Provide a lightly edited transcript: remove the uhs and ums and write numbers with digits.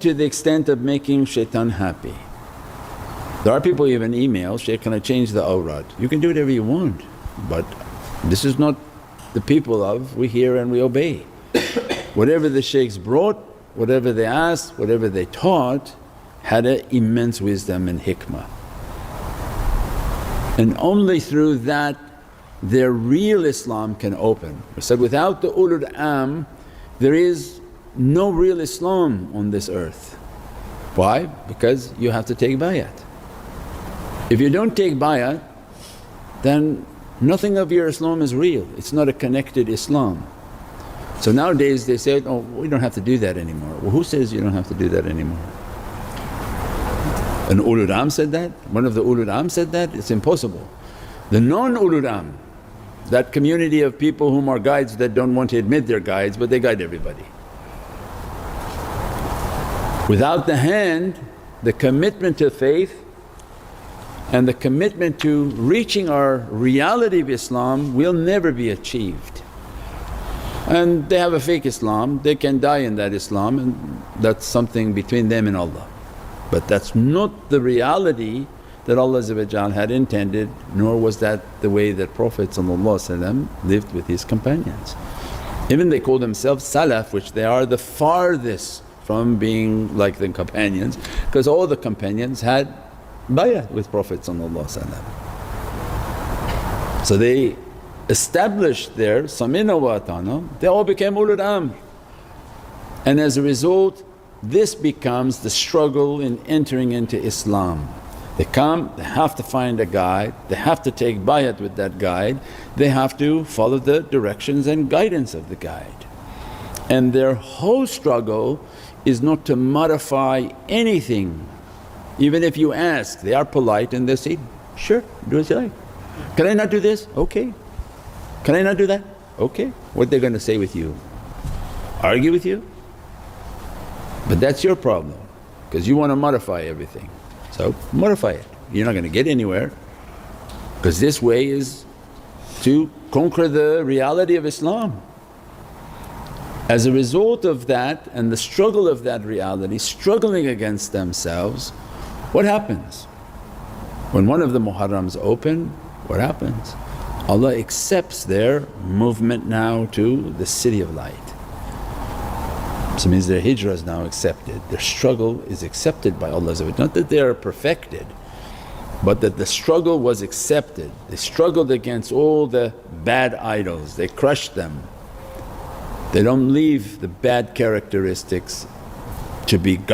to the extent of making shaitan happy. There are people who even email, Shaykh, can I change the awrad? You can do whatever you want, but this is not the people of we hear and we obey. Whatever the shaykhs brought, whatever they asked, whatever they taught had an immense wisdom and hikmah. And only through that their real Islam can open. We said without the ulul am there is no real Islam on this earth. Why? Because you have to take bayat. If you don't take bayat then nothing of your Islam is real, it's not a connected Islam. So nowadays they say, oh we don't have to do that anymore. Well, who says you don't have to do that anymore? An ulul am said that? One of the ulul am said that? It's impossible. The non-ulul am, that community of people whom are guides that don't want to admit they're guides but they guide everybody. Without the hand, the commitment to faith and the commitment to reaching our reality of Islam will never be achieved. And they have a fake Islam, they can die in that Islam and that's something between them and Allah. But that's not the reality that Allah had intended, nor was that the way that Prophet lived with his companions. Even they call themselves Salaf, which they are the farthest from being like the companions, because all the companions had bay'ah with Prophet. So they established their samina wa ata'na, they all became ulul amr. And as a result this becomes the struggle in entering into Islam. They come, they have to find a guide, they have to take bayat with that guide, they have to follow the directions and guidance of the guide. And their whole struggle is not to modify anything. Even if you ask, they are polite and they say, sure, do as you like. Can I not do this? Okay. Can I not do that? Okay. What they going to say with you? Argue with you? But that's your problem because you want to modify everything. So modify it, you're not going to get anywhere because this way is to conquer the reality of Islam. As a result of that and the struggle of that reality, struggling against themselves, what happens? When one of the Muharrams open, what happens? Allah accepts their movement now to the city of light. So it means their hijrah is now accepted, their struggle is accepted by Allah. Not that they are perfected but that the struggle was accepted. They struggled against all the bad idols, they crushed them. They don't leave the bad characteristics to be governed